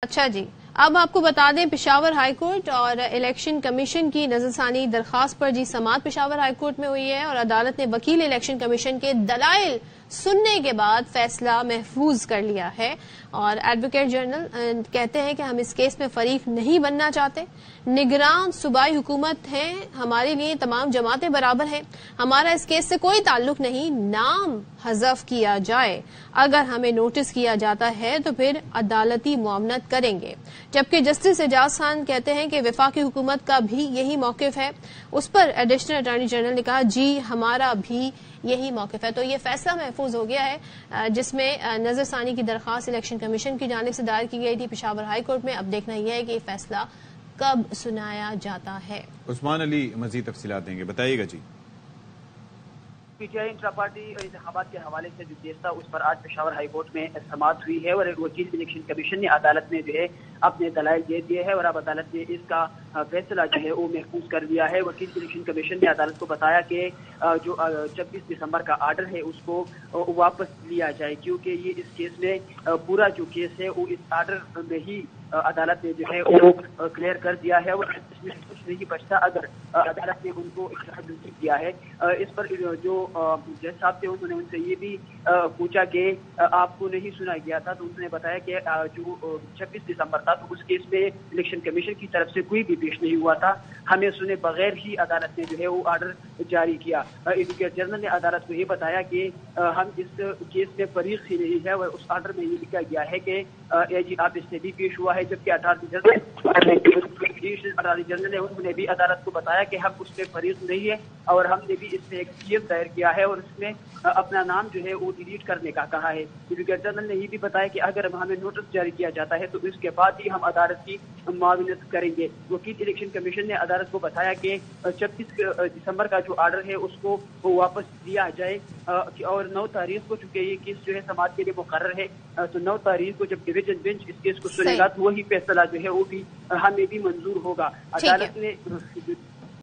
اچھا جی، اب آپ کو بتا دیں پشاور ہائی کورٹ اور الیکشن کمیشن کی نظرثانی درخواست پر سماعت پشاور ہائی کورٹ میں ہوئی ہے اور عدالت نے وکیل الیکشن کمیشن کے دلائل سننے کے بعد فیصلہ محفوظ کر لیا ہے اور ایڈوکیٹ جنرل کہتے ہیں کہ ہم اس کیس میں فریق نہیں بننا چاہتے، نگران صوبائی حکومت ہیں، ہمارے لیے تمام جماعتیں برابر ہیں، ہمارا اس کیس سے کوئی تعلق نہیں، نام حذف کیا جائے، اگر ہمیں نوٹس کیا جاتا ہے تو پھر عدالتی معاونت کریں گے، جبکہ جسٹس اعجاز خان کہتے ہیں کہ وفاقی حکومت کا بھی یہی موقف ہے۔ اس پر ایڈیشنل اٹارنی جنرل نے کہا جی ہمارا بھی یہی موقف ہے۔ تو یہ فیصلہ محفوظ ہو گیا ہے جس میں نظر ثانی کی درخواست الیکشن کمیشن کی جانب سے دائر کی گئی تھی پشاور ہائی کورٹ میں۔ اب دیکھنا یہ ہے کہ یہ فیصلہ کب سنایا جاتا ہے۔ عثمان علی مزید تفصیلات دیں گے، بتائیے گا جی۔ پی ٹی آئی انٹرا پارٹی انتخابات کے حوالے سے جو کیس تھا اس پر آج پشاور ہائی کورٹ میں سماعت ہوئی ہے اور وکیل الیکشن کمیشن نے عدالت میں جو ہے اپنے دلائل دے دیے ہیں اور اب عدالت نے اس کا فیصلہ جو ہے وہ محفوظ کر دیا ہے۔ وکیل الیکشن کمیشن نے عدالت کو بتایا کہ جو 26 دسمبر کا آرڈر ہے اس کو واپس لیا جائے، کیونکہ یہ اس کیس میں پورا جو کیس ہے وہ اس آرڈر میں ہی عدالت نے جو ہے وہ کلیئر کر دیا ہے اور اس میں کچھ نہیں بچتا اگر عدالت نے ان کو اختیار دیا ہے۔ اس پر جو جج صاحب تھے انہوں نے ان سے یہ بھی پوچھا کہ آپ کو نہیں سنا گیا تھا، تو انہوں نے بتایا کہ جو 26 دسمبر تھا تو اس کیس میں الیکشن کمیشن کی طرف سے کوئی بھی پیش نہیں ہوا تھا، ہمیں سنے بغیر ہی عدالت نے جو ہے وہ آرڈر جاری کیا۔ ایڈوکیٹ جنرل نے عدالت کو یہ بتایا کہ ہم اس کیس میں فریق ہی نہیں ہے اور اس آرڈر میں یہ لکھا گیا ہے کہ جی آپ اس سے بھی پیش ہوا ہے، جبکہ اٹارنی جنرل نے انہوں نے بھی عدالت کو بتایا کہ ہم اس میں فریق نہیں ہے اور ہم نے بھی اس میں ایک کیس دائر کیا ہے اور اس میں اپنا نام جو ہے وہ ڈیلیٹ کرنے کا کہا ہے۔ ایڈوکیٹ جنرل نے یہ بھی بتایا کہ اگر ہمیں نوٹس جاری کیا جاتا ہے تو اس کے بعد ہی ہم عدالت کی معاونت کریں گے۔ وکیل الیکشن کمیشن نے عدالت کو بتایا کہ 26 دسمبر کا جو آرڈر ہے اس کو واپس دیا جائے اور 9 تاریخ کو چونکہ یہ کیس جو ہے سماعت کے لیے مقرر ہے تو 9 تاریخ کو جب ڈویژن بینچ اس کیس کو سنے گا تو وہی فیصلہ جو ہے وہ بھی ہمیں بھی منظور ہوگا۔ عدالت نے